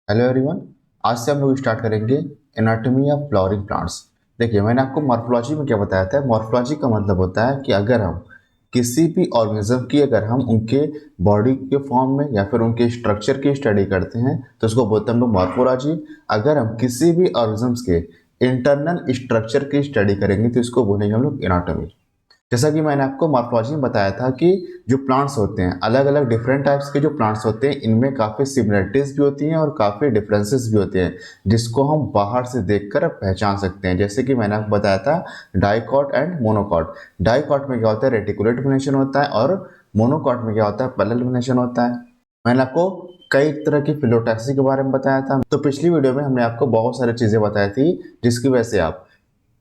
Hello everyone. आज से हम लोग स्टार्ट करेंगे एनाटॉमी ऑफ फ्लावरिंग प्लांट्स। देखिए, मैंने आपको मॉर्फोलॉजी में क्या बताया था। मॉर्फोलॉजी का मतलब होता है कि अगर हम किसी भी ऑर्गेनिज्म की अगर हम उनके बॉडी के फॉर्म में या फिर उनके स्ट्रक्चर की स्टडी करते हैं तो उसको बोलते हैं हम लोग मॉर्फोलॉजी। अगर हम किसी भी ऑर्गेनिज्म के इंटरनल स्ट्रक्चर की स्टडी करेंगे तो इसको बोलेंगे हम लोग एनाटॉमी। जैसा कि मैंने आपको मॉर्फोलॉजी में बताया था कि जो प्लांट्स होते हैं, अलग अलग डिफरेंट टाइप्स के जो प्लांट्स होते हैं, इनमें काफ़ी सिमिलरिटीज भी होती हैं और काफ़ी डिफरेंसेस भी होते हैं, जिसको हम बाहर से देखकर पहचान सकते हैं। जैसे कि मैंने आपको बताया था डाइकॉट एंड मोनोकॉट। डाइकॉट में क्या होता है, रेटिकुलेट वेनेशन होता है, और मोनोकॉट में क्या होता है, पैरेलल वेनेशन होता है। मैंने आपको कई तरह की फिलोटैक्सी के बारे में बताया था। तो पिछली वीडियो में हमने आपको बहुत सारी चीज़ें बताई थी जिसकी वजह से आप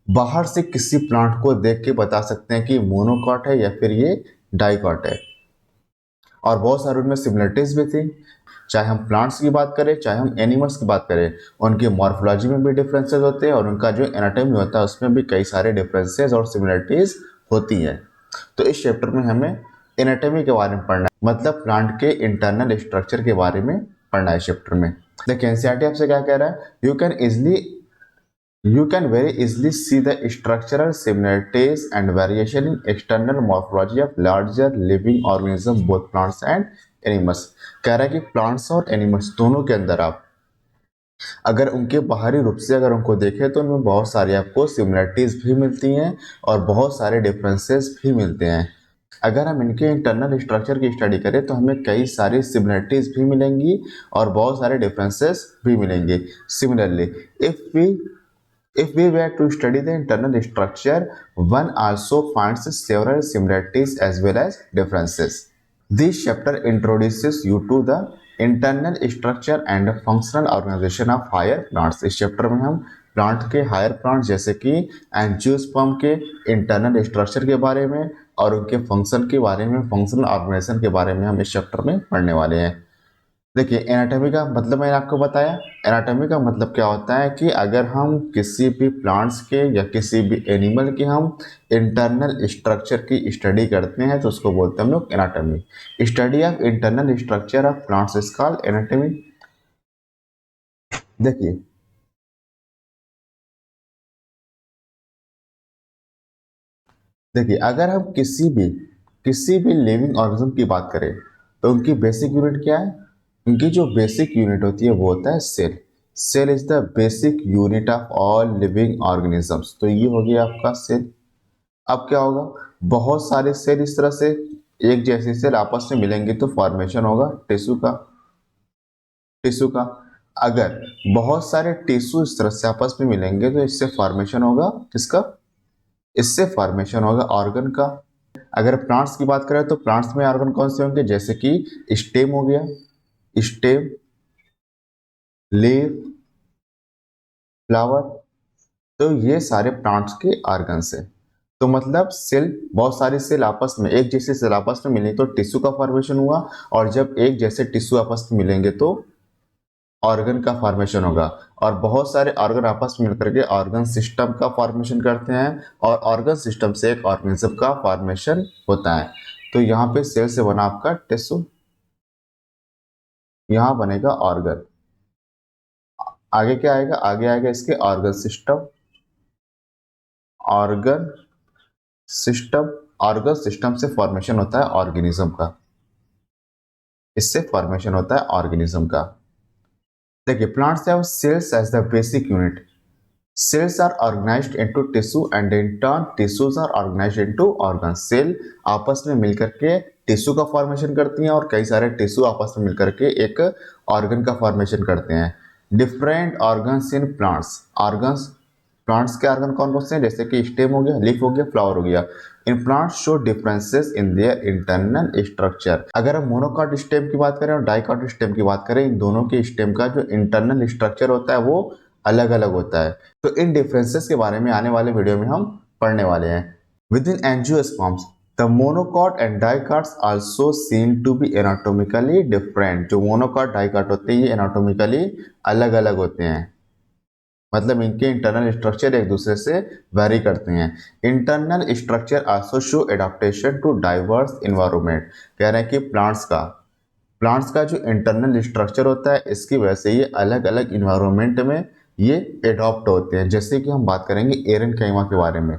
बाहर से किसी प्लांट को देख के बता सकते हैं कि मोनोकॉट है या फिर ये डाइकॉट है। और बहुत सारे उनमें सिमिलरिटीज भी थी। चाहे हम प्लांट्स की बात करें चाहे हम एनिमल्स की बात करें, उनकी मॉर्फोलॉजी में भी डिफरेंसेस होते हैं और उनका जो एनाटॉमी होता है उसमें भी कई सारे डिफरेंसेस और सिमिलरिटीज होती हैं। तो इस चैप्टर में हमें एनाटॉमी के बारे में पढ़ना है, मतलब प्लांट के इंटरनल स्ट्रक्चर के बारे में पढ़ना है इस चैप्टर में। देखिए, एनसीईआरटी आपसे क्या कह रहा है, You can very easily see the structural similarities and variation in external morphology of larger living organisms, both plants and animals। कह रहा है कि प्लांट्स और एनिमल्स दोनों के अंदर आप अगर उनके बाहरी रूप से अगर उनको देखें तो उनमें बहुत सारी आपको सिमिलरिटीज भी मिलती हैं और बहुत सारे डिफरेंसेस भी मिलते हैं। अगर हम इनके इंटरनल स्ट्रक्चर की स्टडी करें तो हमें कई सारी सिमिलरिटीज भी मिलेंगी और बहुत सारे डिफरेंसेस भी मिलेंगे। Similarly, if we If we were to study the internal structure, one also finds several similarities as well as differences. This chapter introduces you to the internal structure and functional organization of higher plants। इस chapter में हम plant के higher plant जैसे कि angiosperm के internal structure के बारे में और उनके फंक्शन के बारे में, फंक्शनल ऑर्गेनाइजेशन के बारे में हम इस चैप्टर में पढ़ने वाले हैं। देखिए, एनाटॉमी का मतलब मैंने आपको बताया। एनाटॉमी का मतलब क्या होता है कि अगर हम किसी भी प्लांट्स के या किसी भी एनिमल के हम इंटरनल स्ट्रक्चर की स्टडी करते हैं तो उसको बोलते हैं हम लोग anatomy. Study of internal structure of plants is called anatomy. देखिए देखिए अगर हम किसी भी लिविंग ऑर्गेनिज्म की बात करें तो उनकी बेसिक यूनिट क्या है। उनकी जो बेसिक यूनिट होती है वो होता है cell. Cell is the basic unit of all living organisms. तो ये हो गया आपका सेल। अब क्या होगा, बहुत सारे सेल इस तरह से एक जैसे सेल आपस में मिलेंगे तो फॉर्मेशन होगा टिश्यू का। अगर बहुत सारे टिश्यू इस तरह से आपस में मिलेंगे तो इससे फॉर्मेशन होगा किसका, इससे फॉर्मेशन होगा ऑर्गन का। अगर प्लांट्स की बात करें तो प्लांट्स में ऑर्गन कौन से होंगे, जैसे कि स्टेम हो गया, स्टेम, लीफ, फ्लावर। तो ये सारे प्लांट्स के ऑर्गन्स हैं। तो मतलब सेल, बहुत सारी सेल आपस में एक जैसे सेल आपस में मिले तो टिश्यू का फॉर्मेशन हुआ, और जब एक जैसे टिश्यू आपस में मिलेंगे तो ऑर्गन का फॉर्मेशन होगा। और बहुत सारे ऑर्गन आपस में मिलकर के ऑर्गन सिस्टम का फॉर्मेशन करते हैं, और ऑर्गन सिस्टम से एक ऑर्गेनिज्म का फॉर्मेशन होता है। तो यहाँ पे सेल से बना आपका टिश्यू, यहाँ बनेगा ऑर्गन। आगे क्या आएगा, आगे आएगा इसके organ system, organ system. Organ system से फॉर्मेशन होता है ऑर्गेनिज्म का, इससे फॉर्मेशन होता है ऑर्गेनिज्म का। देखिए, plants have cells as the basic unit. Cells are organized into tissue and in turn tissues are organized into organ. Cell आपस में मिलकर के टिश्यू का फॉर्मेशन करती हैं और कई सारे टिश्यू आपस में मिलकर के एक ऑर्गन का फॉर्मेशन करते हैं। Different organs in plants. Organs, plants के ऑर्गन कौन कौन से हैं, जैसे कि स्टेम हो गया, लीफ हो गया, फ्लावर हो गया। In plants show differences in their internal structure. अगर हम मोनोकॉट स्टेम की बात करें और डाइकॉट स्टेम की बात करें, इन दोनों के स्टेम का जो इंटरनल स्ट्रक्चर होता है वो अलग अलग होता है। तो इन डिफरेंसेस के बारे में आने वाले वीडियो में हम पढ़ने वाले हैं। Within angiosperms the monocot and dicots also seen to be anatomically different. जो मोनोकॉट डाइकॉट होते हैं ये एनाटॉमिकली अलग अलग होते हैं, मतलब इनके इंटरनल स्ट्रक्चर एक दूसरे से वेरी करते हैं। Internal structure also show adaptation to diverse environment. कह रहे हैं कि प्लांट्स का प्लांट्स का जो इंटरनल स्ट्रक्चर होता है इसकी वजह से ये अलग अलग इन्वायरमेंट में ये एडॉप्ट होते हैं। जैसे कि हम बात करेंगे एरेनकाइमा के बारे में,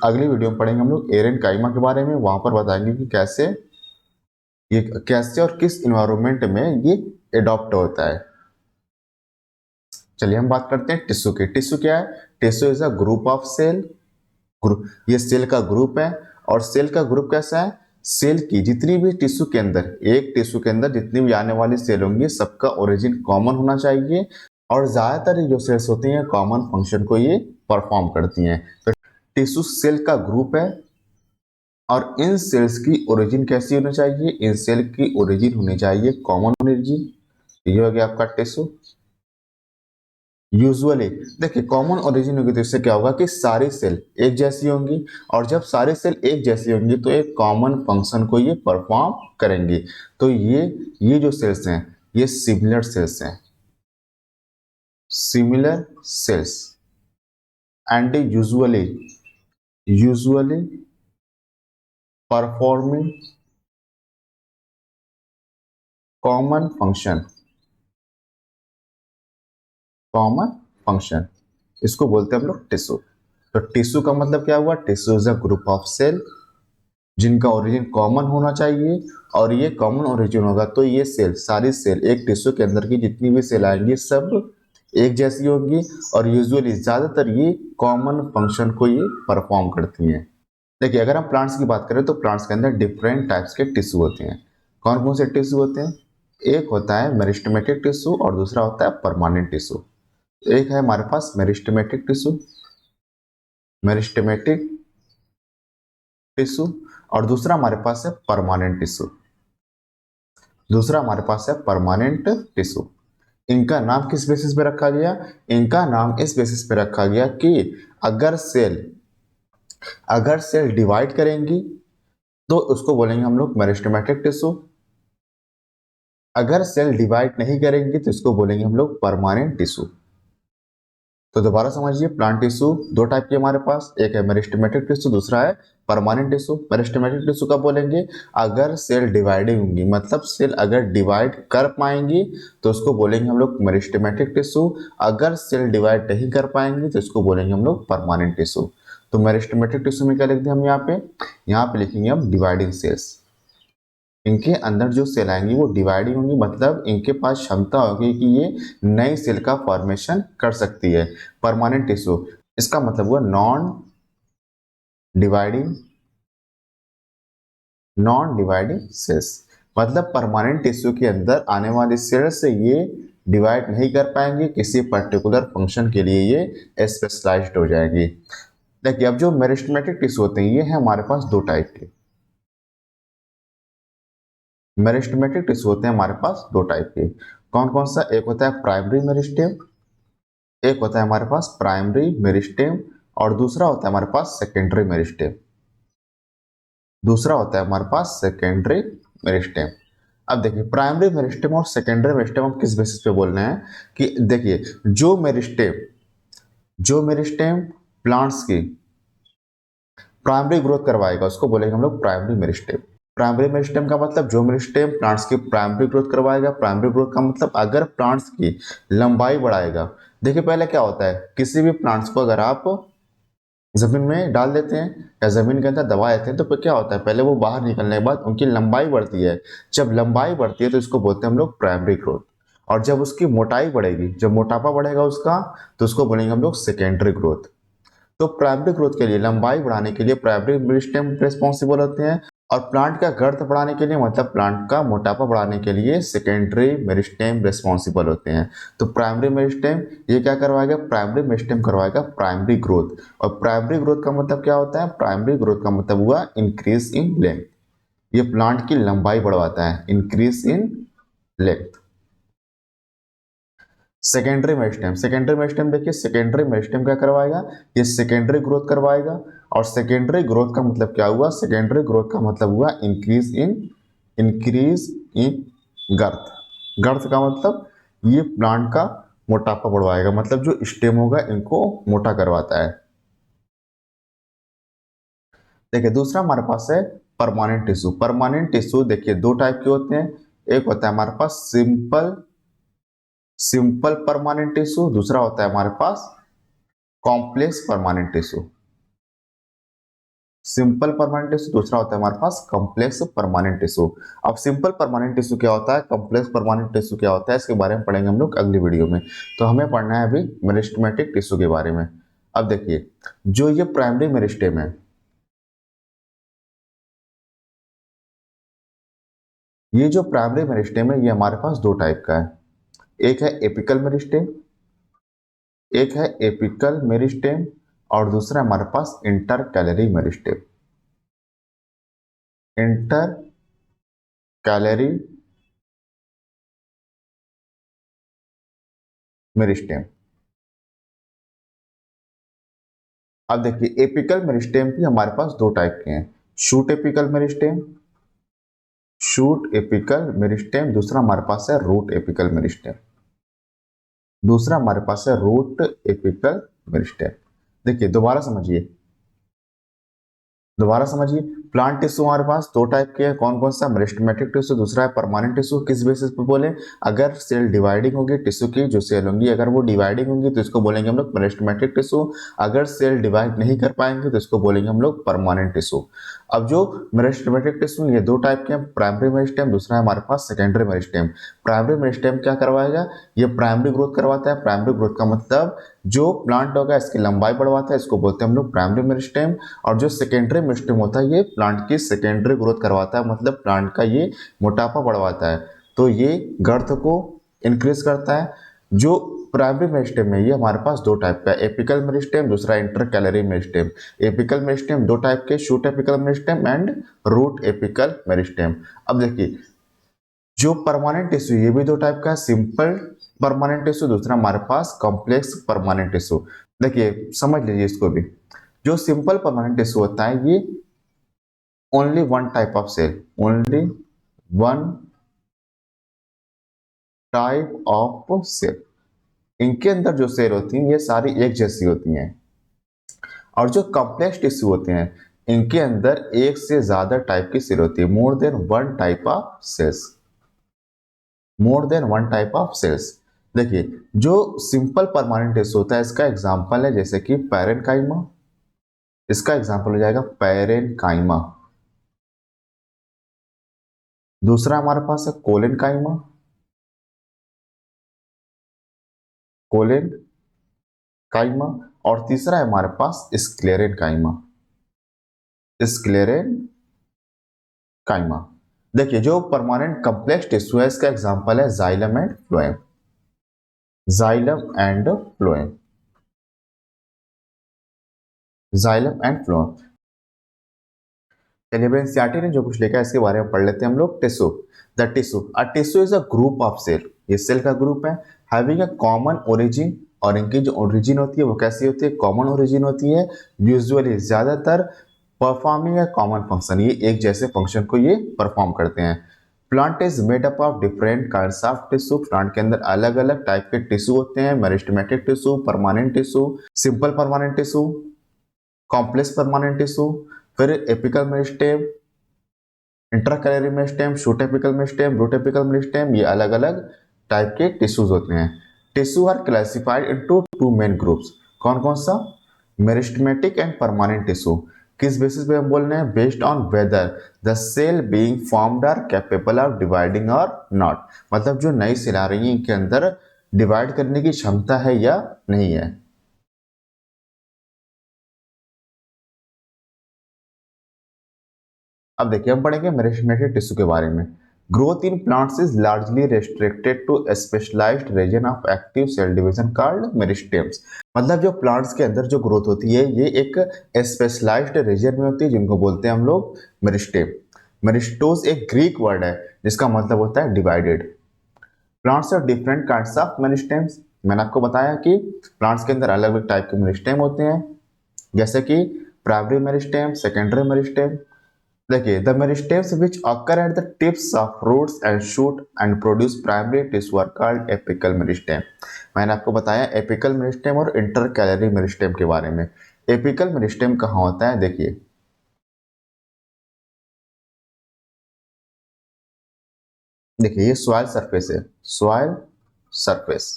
अगली वीडियो में पढ़ेंगे हम लोग एरेनकाइमा के बारे में, वहां पर बताएंगे कि कैसे और किस इन्वायरमेंट में ये एडॉप्ट होता है। चलिए हम बात करते हैं टिश्यू की। टिश्यू क्या है? Tissue is a group of cell. Group, ये सेल का ग्रुप है। और सेल का ग्रुप कैसा है? सेल की जितनी भी टिश्यू के अंदर, एक टिश्यू के अंदर जितनी भी आने वाली सेल होंगी सबका ओरिजिन कॉमन होना चाहिए। और ज्यादातर जो सेल्स होती हैं कॉमन फंक्शन को ये परफॉर्म करती हैं। तो टिश्यू सेल का ग्रुप है और इन सेल्स की ओरिजिन कैसी होनी चाहिए? इन सेल की ओरिजिन होनी चाहिए कॉमन ओरिजिन। ये हो गया आपका टिश्यू। यूजुअली देखिए कॉमन ओरिजिन होगी तो इससे क्या होगा कि सारी सेल एक जैसी होंगी, और जब सारी सेल एक जैसी होंगी तो एक कॉमन फंक्शन को ये परफॉर्म करेंगी। तो ये जो सेल्स हैं ये सिमिलर सेल्स हैं, similar sales. And usually performing common function, common function, इसको बोलते हैं हम लोग टिश्यू। तो टिश्यू का मतलब क्या हुआ? Tissue is a group of cell जिनका ओरिजिन कॉमन होना चाहिए, और ये कॉमन ओरिजिन होगा तो ये सेल, सारी सेल, एक टिश्यू के अंदर की जितनी भी सेल आएंगी सब एक जैसी होंगी, और यूजुअली ज्यादातर ये कॉमन फंक्शन को ये परफॉर्म करती हैं। देखिए अगर हम प्लांट्स की बात करें तो प्लांट्स के अंदर डिफरेंट टाइप्स के टिश्यू होते हैं। कौन कौन से टिश्यू होते हैं? एक होता है मेरिस्टेमेटिक टिश्यू और दूसरा होता है परमानेंट टिश्यू। एक है हमारे पास मेरिस्टेमेटिक टिश्यू, मेरिस्टेमेटिक टिश्यू, और दूसरा हमारे पास है परमानेंट टिश्यू। दूसरा हमारे पास है परमानेंट टिश्यू। इनका नाम किस बेसिस पे रखा गया? इनका नाम इस बेसिस पे रखा गया कि अगर सेल अगर सेल डिवाइड करेंगी तो उसको बोलेंगे हम लोग मेरिस्टेमेटिक टिश्यू। अगर सेल डिवाइड नहीं करेंगी तो इसको बोलेंगे हम लोग परमानेंट टिश्यू। तो दोबारा समझिए, प्लांट टिश्यू दो टाइप के हमारे पास, एक है मेरिस्टेमेटिक टिश्यू, दूसरा है परमानेंट टिश्यू। मेरिस्टेमेटिक टिश्यू कब बोलेंगे? अगर सेल डिवाइडिंग होंगी, मतलब सेल अगर डिवाइड कर पाएंगी तो उसको बोलेंगे हम लोग मेरिस्टेमेटिक टिश्यू। अगर सेल डिवाइड नहीं कर पाएंगे तो इसको बोलेंगे हम लोग परमानेंट टिश्यू। तो मेरिस्टेमेटिक टिश्यू में क्या लिख दिया हम यहाँ पे लिखेंगे हम डिवाइडिंग सेल्स। इनके अंदर जो सेल आएंगी वो डिवाइडिंग होंगी, मतलब इनके पास क्षमता होगी कि ये नई सेल का फॉर्मेशन कर सकती है। परमानेंट टिश्यू, इसका मतलब हुआ डिवाइडिंग नॉन डिवाइडिंग सेल्स। मतलब परमानेंट टिश्यू के अंदर आने वाली सेल्स से ये डिवाइड नहीं कर पाएंगे, किसी पर्टिकुलर फंक्शन के लिए ये स्पेशलाइज्ड हो जाएगी। देखिए अब जो मेरिस्टेमेटिक टिश्यू होते हैं ये है हमारे पास दो टाइप के। मेरिस्टेमेटिक टिश्यू होते हैं हमारे पास दो टाइप के। कौन कौन सा? एक होता है प्राइमरी मेरिस्टेम, एक होता है हमारे पास प्राइमरी मेरिस्टेम, और दूसरा होता है हमारे पास सेकेंडरी मेरिस्टेम। दूसरा होता है हमारे पास सेकेंडरी मेरिस्टेम। अब देखिए प्राइमरी मेरिस्टेम और सेकेंडरी मेरिस्टेम हम किस बेसिस पे बोल रहे हैं कि देखिए जो मेरिस्टेम प्लांट्स की प्राइमरी ग्रोथ करवाएगा उसको बोलेंगे हम लोग प्राइमरी मेरिस्टेम। प्राइमरी मेरिस्टेम का मतलब जो मेरिस्टेम प्लांट्स की प्राइमरी ग्रोथ करवाएगा। प्राइमरी ग्रोथ का मतलब अगर प्लांट्स की लंबाई बढ़ाएगा। देखिए पहले क्या होता है, किसी भी प्लांट्स को अगर आप जमीन में डाल देते हैं या जमीन के अंदर दबा देते हैं तो फिर क्या होता है, पहले वो बाहर निकलने के बाद उनकी लंबाई बढ़ती है। जब लंबाई बढ़ती है तो इसको बोलते हैं हम लोग प्राइमरी ग्रोथ। और जब उसकी मोटाई बढ़ेगी, जब मोटापा बढ़ेगा उसका, तो उसको बोलेंगे हम लोग सेकेंडरी ग्रोथ। तो प्राइमरी ग्रोथ के लिए, लंबाई बढ़ाने के लिए प्राइमरी मेरिस्टेम रिस्पॉन्सिबल होते हैं, और प्लांट का गर्थ बढ़ाने के लिए, मतलब प्लांट का मोटापा बढ़ाने के लिए सेकेंडरी मेरिस्टेम रिस्पॉन्सिबल होते हैं। तो प्राइमरी मेरिस्टेम ये क्या करवाएगा? प्राइमरी मेरिस्टेम करवाएगा प्राइमरी ग्रोथ। और प्राइमरी ग्रोथ का मतलब क्या होता है? प्राइमरी ग्रोथ का मतलब हुआ इंक्रीज इन लेंथ। ये प्लांट की लंबाई बढ़वाता है, increase in length. Secondary meristem देखिए, सेकेंडरी मेरिस्टेम क्या करवाएगा? ये सेकेंडरी ग्रोथ करवाएगा। और सेकेंडरी ग्रोथ का मतलब क्या हुआ? सेकेंडरी ग्रोथ का मतलब हुआ इंक्रीज इन गर्थ। गर्थ का मतलब ये प्लांट का मोटापा बढ़वाएगा, मतलब जो स्टेम होगा इनको मोटा करवाता है। देखिए दूसरा हमारे पास है परमानेंट टिश्यू। परमानेंट टिश्यू देखिए दो टाइप के होते हैं, एक होता है हमारे पास सिंपल सिंपल परमानेंट टिश्यू, दूसरा होता है हमारे पास complex permanent tissue. Simple permanent tissue, दूसरा होता है हमारे पास कॉम्प्लेक्स परमानेंट टिश्यू। अब सिंपल परमानेंट टिश्यू क्या होता है, कॉम्प्लेक्स परमानेंट टिश्यू क्या होता है, इसके बारे में पढ़ेंगे हम लोग अगली वीडियो में। तो हमें पढ़ना है अभी मेरिस्टेमेटिक टिश्यू के बारे में। अब देखिए, जो ये प्राइमरी मेरिस्टेम है, ये जो प्राइमरी मेरिस्टेम है ये हमारे पास दो टाइप का है। एक है एपिकल मेरिस्टेम, एक है एपिकल मेरिस्टेम, और दूसरा हमारे पास intercalary meristem. Intercalary meristem. अब देखिए, एपिकल मेरिस्टेम भी हमारे पास दो टाइप के हैं, shoot apical meristem, shoot apical meristem, दूसरा हमारे पास है रूट एपिकल मेरिस्टेम। दूसरा हमारे पास है रूट एपिकल मेरिस्टेम। देखिए दोबारा समझिए, दोबारा समझिए, प्लांट टिश्यू हमारे पास दो टाइप के हैं, कौन कौन सा, मेरिस्टेमेटिक टिश्यू, दूसरा है परमानेंट टिश्यू। किस बेसिस पे बोले, अगर सेल डिवाइडिंग होगी, टिश्यू की जो सेल होंगी अगर वो डिवाइडिंग होंगी तो इसको बोलेंगे हम लोग मेरिस्टेमेटिक टिश्यू। अगर सेल डिवाइड नहीं कर पाएंगे तो इसको बोलेंगे हम लोग परमानेंट टिश्यू। अब जो मेरिस्टेमेटिक टिश्यू ये दो टाइप के हैं, प्राइमरी मेरिस्टेम, दूसरा है हमारे पास सेकेंडरी मेरिस्टेम। प्राइमरी मेरिस्टेम क्या करवाएगा, ये प्राइमरी ग्रोथ करवाता है। प्राइमरी ग्रोथ का मतलब जो प्लांट होगा इसकी लंबाई बढ़वाता है, इसको बोलते हैं हम लोग प्राइमरी मेरिस्टेम। और जो सेकेंडरी मेरिस्टेम होता है ये प्लांट की सेकेंडरी ग्रोथ करवाता है, मतलब प्लांट का ये मोटापा बढ़वाता है, तो ये गर्थ को इंक्रीज करता है। जो प्राइमरी मेरिस्टेम में ये हमारे पास दो टाइप का है, एपिकल मेरिस्टेम, दूसरा intercalary meristem. Apical meristem दो टाइप के, shoot apical meristem and root apical meristem. अब देखिए, जो परमानेंट टिश्यू ये भी दो टाइप का है, सिंपल परमानेंट टिश्यू, दूसरा हमारे पास कॉम्प्लेक्स परमानेंट टिश्यू। देखिए समझ लीजिए इसको भी, जो सिंपल परमानेंट टिश्यू होता है ये only one type of cell, only one type of cell, इनके अंदर जो सेल होती हैं ये सारी एक जैसी होती हैं। और जो कॉम्प्लेक्स टिश्यू होते हैं इनके अंदर एक से ज्यादा टाइप की सेल होती है, more than one type of cells, more than one type of cells. देखिए, जो सिंपल परमानेंट टिश्यू होता है इसका एग्जांपल है जैसे कि पैरेनकाइमा, इसका एग्जांपल हो जाएगा पैरेनकाइमा। दूसरा हमारे पास है कोलेनकाइमा, कोलेन काइमा। और तीसरा है हमारे पास स्क्लेरेन काइमा, स्क्लेरेन काइमा। देखिए, जो परमानेंट कॉम्प्लेक्स टिश्यू है इसका एग्जांपल है xylem and phloem, xylem and phloem, xylem and phloem. चलिए एनसीईआरटी ने जो कुछ लिखा है इसके बारे में पढ़ लेते हैं हम लोग। Tissue, the tissue, a tissue is a group of cell, ये सेल का ग्रुप है, हैविंग अ कॉमन ओरिजिन, और इनकी जो ओरिजिन होती है वो कैसी होती है, कॉमन ओरिजिन होती है। यूजुअली ज्यादातर परफॉर्मिंग ए कॉमन फंक्शन, ये एक जैसे फंक्शन को ये परफॉर्म करते हैं। Plant is made up of different kinds of tissue, plant के अंदर अलग अलग टाइप के टिश्यू होते हैं, meristematic tissue, permanent tissue, simple permanent tissue, complex permanent tissue, फिर apical meristem, intercalary meristem, shoot apical meristem, root apical meristem, ये अलग अलग टाइप के टिश्यूज होते हैं। Tissue are classified into two main groups, कौन कौन सा, मेरिस्टेमेटिक एंड परमानेंट टिश्यू। किस बेसिस पे हम बोल रहे हैं, based on whether the cell being formed are capable of dividing और नॉट, मतलब जो नई सेल आ रही है इनके अंदर डिवाइड करने की क्षमता है या नहीं है। अब देखिए, हम पढ़ेंगे मेरिस्टेमेटिक टिश्यू के बारे में। Growth in plants is largely restricted to specialized region of active cell division called meristems, मतलब जो प्लांट्स के अंदर जो ग्रोथ होती है ये एक स्पेशलाइज्ड रीजन में होती है जिनको बोलते हैं हम लोग मेरिस्टेम। मेरिस्टोस एक ग्रीक वर्ड है जिसका मतलब होता है divided. Plants are different kinds of meristems, मैंने आपको बताया कि प्लांट्स के अंदर अलग अलग टाइप के मेरिस्टेम होते हैं, जैसे कि प्राइमरी मेरिस्टेम, सेकेंडरी मेरिस्टेम। देखिए, the meristems which occur at the tips of roots and shoot and produce primary tissue are called apical meristem. मैंने आपको बताया एपिकल मेरिस्टेम और इंटर कैलरी मेरिस्टेम के बारे में। एपिकल मेरिस्टेम कहाँ होता है, देखिए देखिए ये सॉइल सरफेस है, सॉइल सरफेस।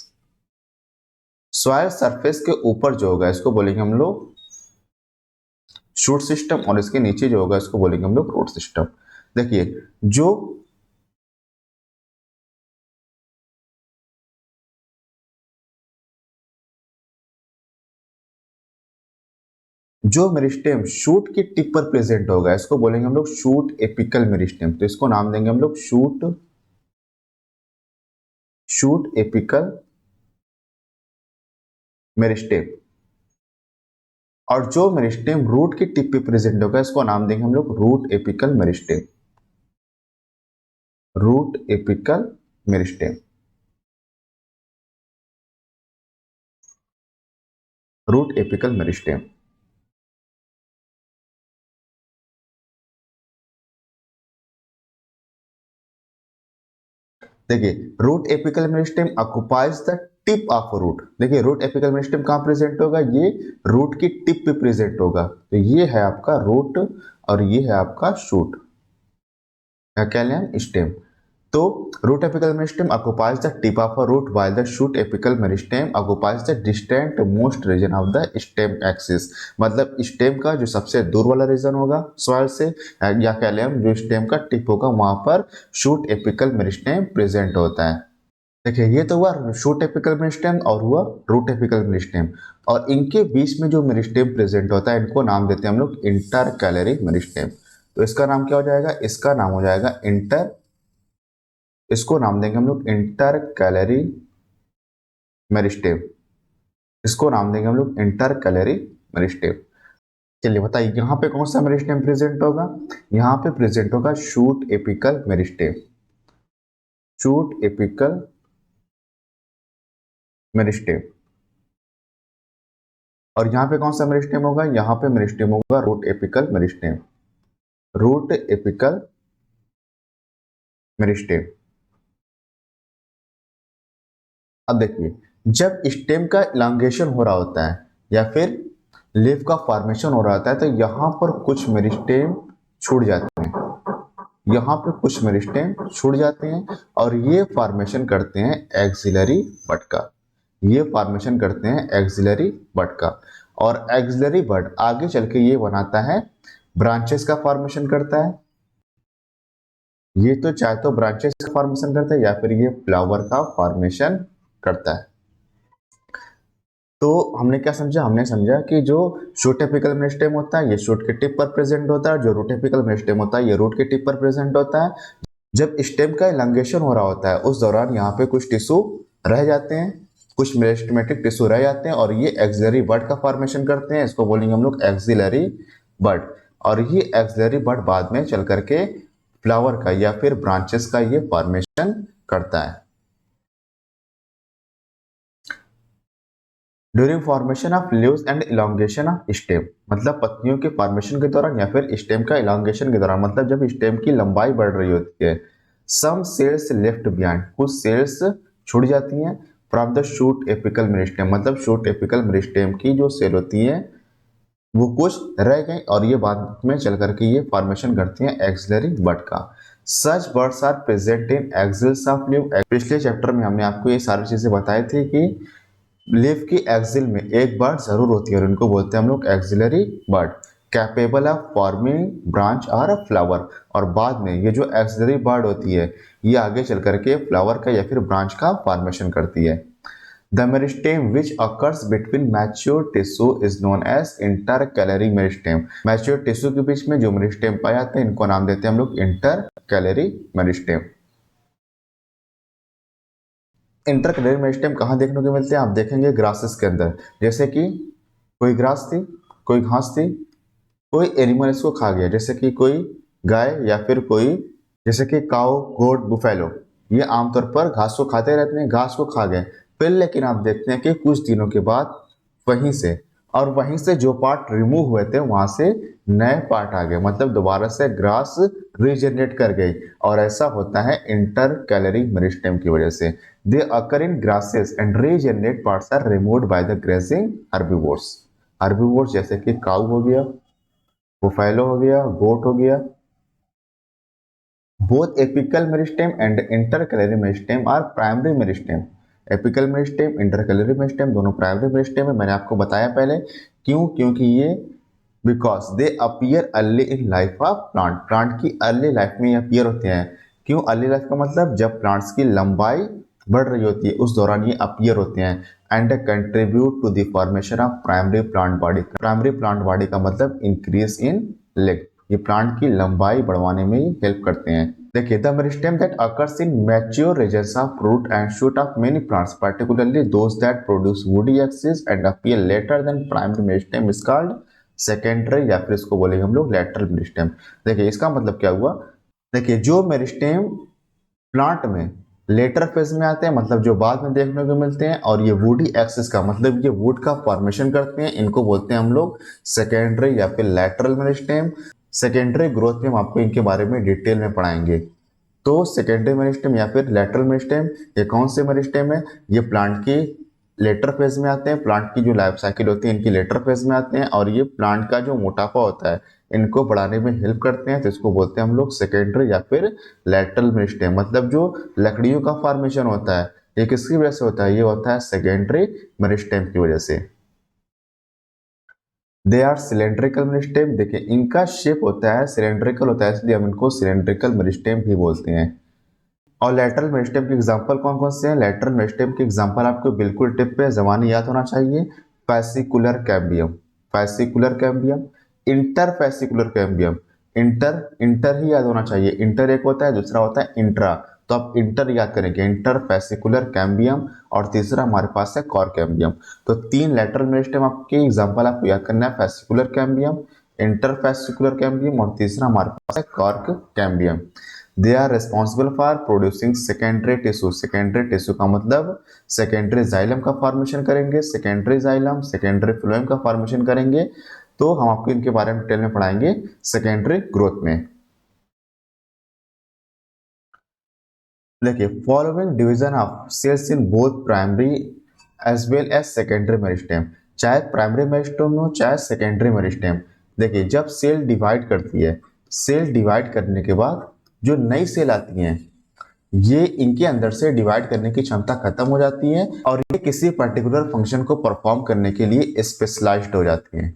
सॉइल सरफेस के ऊपर जो होगा इसको बोलेंगे हम लोग शूट सिस्टम, और इसके नीचे जो होगा इसको बोलेंगे हम लोग रूट सिस्टम। देखिए जो जो मेरिस्टेम शूट की टिप पर प्रेजेंट होगा इसको बोलेंगे हम लोग शूट एपिकल मेरिस्टेम। तो इसको नाम देंगे हम लोग शूट एपिकल मेरिस्टेम। और जो मेरिस्टेम रूट की टिप पे प्रेजेंट होगा इसको नाम देंगे हम लोग root apical meristem. Root apical meristem, root apical meristem. देखिए root apical meristem occupies the tip of root. देखिए रूट एपिकल मेरिस्टेम कहाँ प्रेजेंट होगा, ये रूट की टिप पे प्रेजेंट होगा। तो ये है आपका रूट और ये है आपका शूट, क्या कह लें हम, स्टेम। तो root apical meristem occupies the tip of a root while the shoot apical meristem occupies the distant most region of the stem axis। मतलब स्टेम का जो सबसे दूर वाला रीजन होगा सॉइल से, या कह लें हम जो स्टेम का टिप होगा वहां पर शूट एपिकल मेरिस्टेम प्रेजेंट होता है। देखिए ये तो हुआ शूट एपिकल मेरिस्टेम और हुआ रूट एपिकल मेरिस्टेम, और इनके बीच में जो मेरिस्टेम प्रेजेंट होता है इनको नाम देते हैं हम लोग इंटरकैलरी मेरिस्टेम। तो इसका नाम क्या हो जाएगा, इसका नाम हो जाएगा इसको नाम देंगे हम लोग इंटर कैलरी मेरिस्टेम। इसको नाम देंगे हम लोग इंटर कैलरी मेरिस्टेम। चलिए बताइए यहाँ पे कौन सा मेरिस्टेम प्रेजेंट होगा, यहाँ पे प्रेजेंट होगा shoot apical meristem. Shoot apical meristem. और यहाँ पे कौन सा मेरिस्टेम होगा, यहाँ पे मेरिस्टेम होगा root apical meristem. Root apical meristem. अब देखिए जब स्टेम का इलांगेशन हो रहा होता है या फिर लीफ का फॉर्मेशन हो रहा होता है तो यहाँ पर कुछ मेरिस्टेम छूट जाते हैं, यहाँ पे कुछ मेरिस्टेम छूट जाते हैं और ये फॉर्मेशन करते हैं एक्सिलरी बड का। ये फॉर्मेशन करते हैं एक्सिलरी बड का, और एक्सिलरी बड आगे चल के ये बनाता है ब्रांचेस का फॉर्मेशन करता है। ये तो चाहे तो ब्रांचेस का फॉर्मेशन करता है या फिर ये फ्लावर का फॉर्मेशन करता है। तो हमने क्या समझा, हमने समझा कि जो शूट एपिकल मेरिस्टेम होता है ये शूट के टिप पर प्रेजेंट होता है, जो रूट एपिकल मेरिस्टेम होता है ये रूट के टिप पर प्रेजेंट होता है। जब स्टेम का इलांगेशन हो रहा होता है उस दौरान यहाँ पे कुछ टिश्यू रह जाते हैं, कुछ मेरिस्टेमेटिक टिश्यू रह जाते हैं और ये एक्सिलरी बड का फॉर्मेशन करते हैं। इसको बोलेंगे हम लोग एक्सिलरी बड, और ये एक्सिलरी बड बाद में चल करके फ्लावर का या फिर ब्रांचेस का ये फॉर्मेशन करता है। During formation of leaves and elongation of stem, मतलब पत्तियों के फॉर्मेशन के दौरान या फिर स्टेम का इलांगेशन के दौरान, मतलब जब स्टेम की लंबाई बढ़ रही होती है, सम सेल्स लेफ्ट बिहाइंड, कुछ सेल्स छूट जाती हैं from the shoot apical meristem. मतलब शूट एपिकल मेरिस्टेम की जो सेल होती है वो कुछ रह गए और ये बाद में चल करके ये फॉर्मेशन करती हैं एक्सिलरी बड का। Such buds are present in axils of leaf. पिछले चैप्टर में हमने आपको ये सारी चीजें बताई थी कि लीफ की एक्सिल में एक बर्ड जरूर होती है और इनको बोलते हैं हम लोग axillary bud, capable of forming branch और अ फ्लावर। और बाद में ये जो एक्सिलरी बर्ड होती है ये आगे चल करके फ्लावर का या फिर ब्रांच का फॉर्मेशन करती है। The meristem which occurs between mature tissue is known as intercalary meristem. Mature tissue के बीच में जो मेरिस्टेम पाए जाते हैं इनको नाम देते हैं हम लोग इंटरकैलरी मेरिस्टेम। इंटरकैलरी मेरिस्टेम कहाँ देखने को मिलते हैं, आप देखेंगे ग्रासेस के अंदर, जैसे कि कोई ग्रास थी, कोई घास थी, कोई एनिमल इसको खा गया, जैसे कि कोई गाय या फिर कोई, जैसे कि काऊ, गोट, बुफेलो, ये आमतौर पर घास को खाते रहते हैं, घास को खा गए। फिर लेकिन आप देखते हैं कि कुछ दिनों के बाद वहीं से, और वहीं से जो पार्ट रिमूव हुए थे वहां से नए पार्ट आ गए, मतलब दोबारा से ग्रास रीजनरेट कर गई। और ऐसा होता है इंटर कैलरी मेरिस्टेम की वजह से। They occur in grasses and regenerate parts are removed by the grazing herbivores. Herbivores जैसे कि काऊ हो गया, बुफेलो हो गया, गोट हो गया, both apical meristem and intercalary meristem are primary meristem. Apical meristem, intercalary meristem दोनों प्राइमरी मेरिस्टेम है। मैंने आपको बताया पहले क्यों, क्योंकि ये because they appear early in life of plant, plant की अर्ली लाइफ में ये अपीयर होते हैं। क्यों अर्ली लाइफ का मतलब जब प्लांट्स की लंबाई बढ़ रही होती है उस दौरान ये अपीयर होते हैं। And contribute to the formation of primary plant body. Primary plant body का मतलब इंक्रीज इन लेग, ये प्लांट की लंबाई बढ़वाने में हेल्प करते हैं। देखिए the meristem that occurs in mature regions of root and shoot of many plants particularly those that produce woody axis and appear later than primary meristem is called secondary, या फिर इसको बोलेंगे हम लोग लेटरल मेरिस्टेम। देखिए इसका मतलब क्या हुआ, देखिए जो मेरिस्टेम प्लांट में लेटर फेज में आते हैं मतलब जो बाद में देखने को मिलते हैं, और ये वुडी एक्सिस का मतलब ये वुड का फॉर्मेशन करते हैं, इनको बोलते हैं हम लोग सेकेंडरी या फिर लेटरल मेरिस्टेम। सेकेंडरी ग्रोथ में हम आपको इनके बारे में डिटेल में पढ़ाएंगे। तो सेकेंडरी मेरिस्टेम या फिर लेटरल मेरिस्टेम ये कौन से मेरिस्टेम है, ये प्लांट की लेटर फेज में आते हैं, प्लांट की जो लाइफ साइकिल होती है इनकी लेटर फेज में आते हैं, और ये प्लांट का जो मोटापा होता है इनको बढ़ाने में हेल्प करते हैं। तो इसको बोलते हैं हम लोग सेकेंडरी या फिर लेटरल मेरिस्टेम। मतलब जो लकड़ियों का फॉर्मेशन होता है ये किसकी वजह से होता है, ये होता है सेकेंडरी मेरिस्टेम की वजह से। दे आर सिलेंड्रिकल मेरिस्टेम, देखिए इनका शेप होता है सिलेंड्रिकल होता है, इसलिए हम इनको सिलेंड्रिकल मेरिस्टेम भी बोलते हैं। और लेटरल मेरिस्टेम के एग्जांपल कौन कौन से हैं, लेटरल मेरिस्टेम के एग्जांपल आपको बिल्कुल टिप पे जबानी याद होना चाहिए। Fascicular cambium, fascicular cambium, inter fascicular cambium, inter inter ही याद होना चाहिए, इंटर एक होता है दूसरा होता है इंट्रा, तो आप इंटर याद करेंगे, इंटर फैसिकुलर कैम्बियम, और तीसरा हमारे पास है कॉर कैम्बियम। तो तीन लेटरल मेरिस्टेम आपके एग्जाम्पल आपको याद करना है, fascicular cambium, inter fascicular cambium, और तीसरा हमारे पास है cork cambium. They are responsible for producing secondary tissue, secondary tissue का मतलब सेकेंडरी जाइलम का फॉर्मेशन करेंगे, सेकेंडरी जाइलम सेकेंडरी फ्लोएम का फॉर्मेशन करेंगे। तो हम आपको इनके बारे में डिटेल में पढ़ाएंगे सेकेंडरी ग्रोथ में। देखिए following division of cells in both primary as well as secondary meristem, चाहे प्राइमरी मेरिस्टेम हो चाहे सेकेंडरी मेरिस्टेम। देखिए जब सेल डिवाइड करती है, सेल डिवाइड करने के बाद जो नई सेल आती हैं ये इनके अंदर से डिवाइड करने की क्षमता खत्म हो जाती है, और ये किसी पर्टिकुलर फंक्शन को परफॉर्म करने के लिए स्पेशलाइज्ड हो जाती हैं।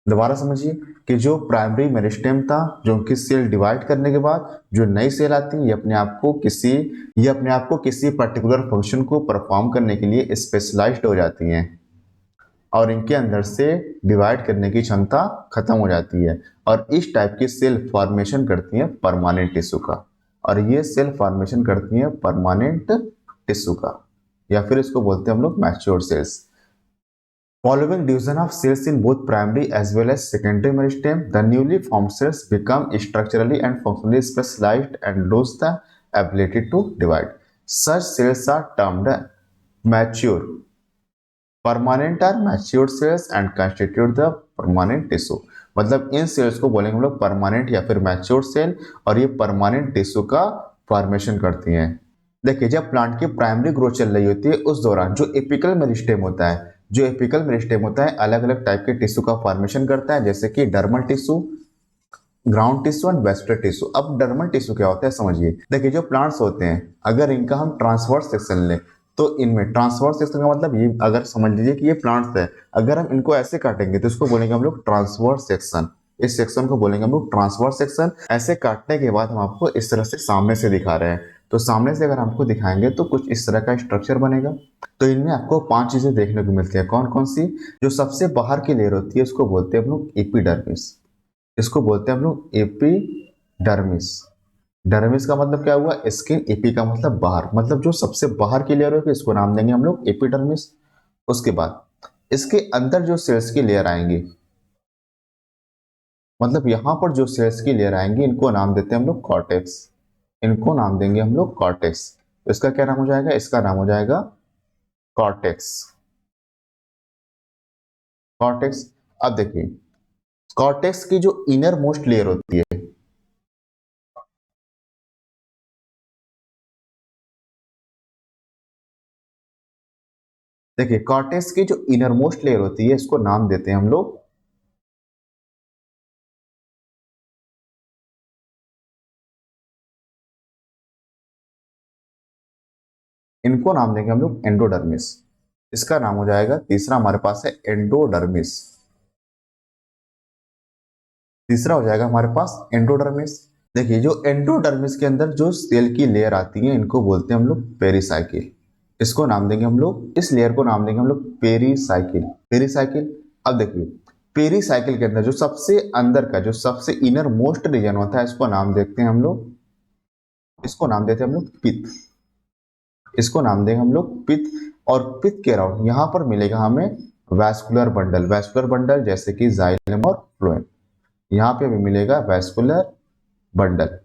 दोबारा समझिए कि जो प्राइमरी मेरिस्टेम था, जो उनकी सेल डिवाइड करने के बाद जो नई सेल आती है ये अपने आप को किसी पर्टिकुलर फंक्शन को परफॉर्म करने के लिए स्पेशलाइज्ड हो जाती हैं, और इनके अंदर से डिवाइड करने की क्षमता खत्म हो जाती है, और इस टाइप की सेल फॉर्मेशन करती हैं परमानेंट टिश्यू का, और ये सेल फॉर्मेशन करती हैं परमानेंट टिश्यू का, या फिर इसको बोलते हैं हम लोग mature cells. Following division of cells in both primary as well as secondary meristem, the newly formed cells become structurally and functionally specialized and lose the ability to divide. Such cells are termed mature, permanent or matured cells and constitute the permanent tissue. मतलब इन sales को बोलेंगे हम लोग permanent या फिर mature cell, और ये permanent tissue का फॉर्मेशन करती हैं। देखिए जब प्लांट की प्राइमरी ग्रोथ चल रही होती है उस दौरान जो एपिकल मेरिस्टेम होता है, जो एपिकल मेरिस्टेम होता है अलग अलग टाइप के टिश्यू का फॉर्मेशन करता है, जैसे कि dermal tissue, ground tissue and vascular tissue. अब डर्मल टिश्यू क्या होता है समझिए, देखिए जो प्लांट्स होते हैं अगर इनका हम ट्रांसवर्स सेक्शन लें तो इनमें ट्रांसवर्स सेक्शन का मतलब ये, अगर समझ लीजिए कि ये प्लांट्स है, अगर हम इनको ऐसे काटेंगे तो इसको बोलेंगे हम लोग ट्रांसवर्स सेक्शन, इस सेक्शन को बोलेंगे हम लोग ट्रांसवर्स सेक्शन। ऐसे काटने के बाद हम आपको इस तरह से सामने से दिखा रहे हैं, तो सामने से अगर हमको दिखाएंगे तो कुछ इस तरह का स्ट्रक्चर बनेगा। तो इनमें आपको 5 चीजें देखने को मिलती है, कौन कौन सी, जो सबसे बाहर की लेयर होती है उसको बोलते हैं हम लोग एपिडर्मिस, इसको बोलते हैं हम लोग एपिडर्मिस। डर्मिस का मतलब क्या हुआ, स्किन, एपी का मतलब बाहर, मतलब जो सबसे बाहर की लेयर होगी इसको नाम देंगे हम लोग एपिडर्मिस। उसके बाद इसके अंदर जो सेल्स की लेयर आएंगी, मतलब यहां पर जो सेल्स की लेयर आएंगी इनको नाम देते हैं हम लोग कॉर्टेक्स, इनको नाम देंगे हम लोग कॉर्टेक्स। तो इसका क्या नाम हो जाएगा, इसका नाम हो जाएगा कॉर्टेक्स, कॉर्टेक्स। अब देखिए कॉर्टेक्स की जो इनर मोस्ट लेयर होती है, देखिए कॉर्टेक्स की जो इनर मोस्ट लेयर होती है इसको नाम देते हैं हम लोग इनको नाम देंगे हम लोग एंडोडर्मिस। इसका नाम हो जाएगा, तीसरा हमारे पास है एंडोडर्मिस। तीसरा हो जाएगा हमारे पास एंडोडर्मिस। देखिए जो एंडोडर्मिस के अंदर जो सेल की लेयर आती है इनको बोलते हैं हम लोग पेरीसाइकिल। इसको नाम देंगे हम लोग, इस लेयर को नाम देंगे हम लोग पेरीसाइकिल। पेरीसाइकिल। अब देखिए पेरीसाइकिल के अंदर जो सबसे अंदर का, जो सबसे इनर मोस्ट रीजन होता है, इसको नाम देते हैं हम लोग, इसको नाम देते हैं हम लोग पित्त। इसको नाम देंगे हम लोग पित्त। और पित्त के अराउंड यहाँ पर मिलेगा हमें वैस्कुलर बंडल। वैस्कुलर बंडल जैसे कि जाइलम और फ्लोएम, यहाँ पे भी मिलेगा वैस्कुलर बंडल।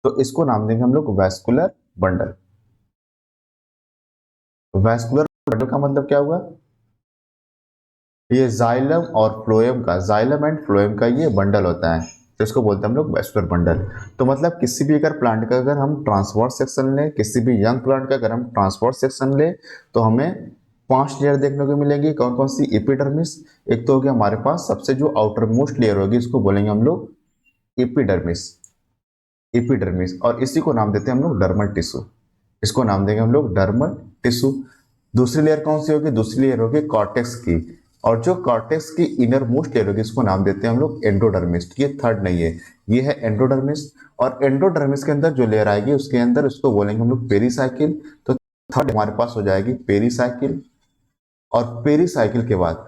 तो इसको नाम देंगे हम लोग वैस्कुलर बंडल। वैस्कुलर बंडल का मतलब क्या हुआ? ये जाइलम और फ्लोएम का, जाइलम एंड फ्लोएम का ये बंडल होता है, तो इसको बोलते हैं हम लोग वैस्कुलर बंडल। तो मतलब किसी भी अगर प्लांट का अगर हम ट्रांसवर्स सेक्शन लें, किसी भी यंग प्लांट का अगर हम ट्रांसवर्स सेक्शन लें, तो हमें 5 लेयर देखने को मिलेंगी। कौन कौन सी? एपिडर्मिस, एक तो हो गया हमारे पास सबसे जो आउटर मोस्ट लेयर होगी इसको बोलेंगे हम लोग एपिडर्मिस। एपिडर्मिस, और इसी को नाम देते हैं हम लोग डर्मल टिश्यू। इसको नाम देंगे हम लोग डर्मल टिश्यू। दूसरी लेयर कौन सी होगी? दूसरी लेयर होगी कॉर्टेक्स की, और जो कॉर्टेक्स की इनर मोस्ट लेयर होगी इसको नाम देते हैं हम लोग एंडोडर्मिस। ये थर्ड नहीं है, ये है एंडोडर्मिस। और एंडोडर्मिस के अंदर जो लेयर आएगी उसके अंदर उसको बोलेंगे हम लोग पेरीसाइकिल। तो थर्ड हमारे पास हो जाएगी पेरीसाइकिल। और पेरीसाइकिल के बाद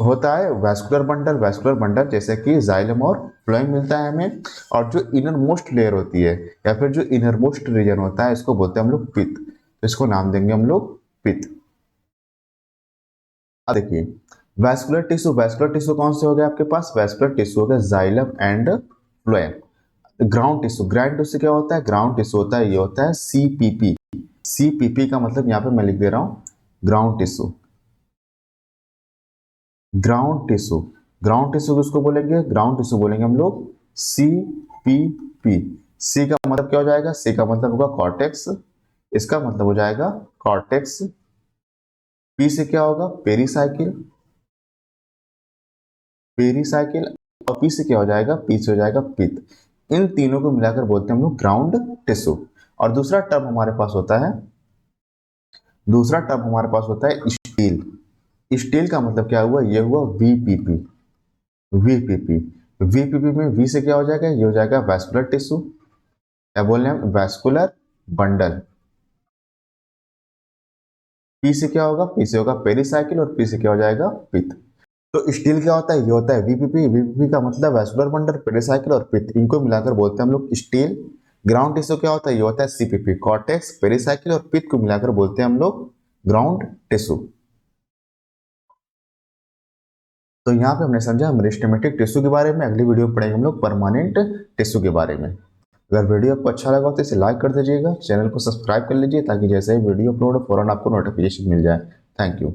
होता है वैस्कुलर बंडल। वैस्कुलर बंडल जैसे कि जाइलम और फ्लोएम मिलता है हमें। और जो इनर मोस्ट लेयर होती है या फिर जो इनर मोस्ट रीजन होता है इसको बोलते हैं हम लोग पित्त। तो इसको नाम देंगे हम लोग पित्त। अब देखिए वैस्कुलर टिश्यू, वैस्कुलर टिश्यू कौन से हो गए आपके पास? वैस्कुलर टिश्यू हो गया xylem and phloem. Ground tissue, ground tissue क्या होता है? ग्राउंड टिश्यू होता है, ये होता है सीपीपी। सीपीपी का मतलब यहाँ पे मैं लिख दे रहा हूँ ground tissue. Ground tissue, ground tissue किसको बोलेंगे? ग्राउंड टिश्यू बोलेंगे हम लोग सी पी पी। सी का मतलब क्या हो जाएगा? सी का मतलब होगा कॉर्टेक्स, इसका मतलब हो जाएगा कॉर्टेक्स। पी से क्या होगा? Pericycle, pericycle. और पी से क्या हो जाएगा? पी से हो जाएगा पित्त। इन तीनों को मिलाकर बोलते हैं हम लोग ग्राउंड टिश्यू। और दूसरा टर्म हमारे पास होता है, दूसरा टर्म हमारे पास होता है स्टील। स्टील का मतलब क्या हुआ? ये हुआ वीपीपी। वीपीपी, वीपीपी में वी से क्या हो जाएगा? ये हो जाएगा वैस्कुलर टिश्यू, क्या बोल रहे हैं हम? Vascular bundle. पी से क्या होगा? पी से होगा पेरीसाइकिल, और पी से क्या हो जाएगा? पित्त। तो स्टील क्या होता है? ये होता है वीपीपी। वीपीपी का मतलब वैस्कुलर बंडल, पेरीसाइकिल और पित्त, इनको मिलाकर बोलते हैं हम लोग स्टील। ग्राउंड टिश्यू क्या होता है? ये होता है सीपीपी, कॉर्टेक्स, पेरीसाइकिल और पित्त को मिलाकर बोलते हैं हम लोग ग्राउंड टिश्यू। तो यहाँ पे हमने समझा मेरिस्टेमेटिक टिश्यू के बारे में। अगली वीडियो में पढ़ेंगे हम लोग परमानेंट टिश्यू के बारे में। अगर वीडियो आपको अच्छा लगा तो इसे लाइक कर दीजिएगा, चैनल को सब्सक्राइब कर लीजिए ताकि जैसे ही वीडियो अपलोड हो फौरन आपको नोटिफिकेशन मिल जाए। Thank you.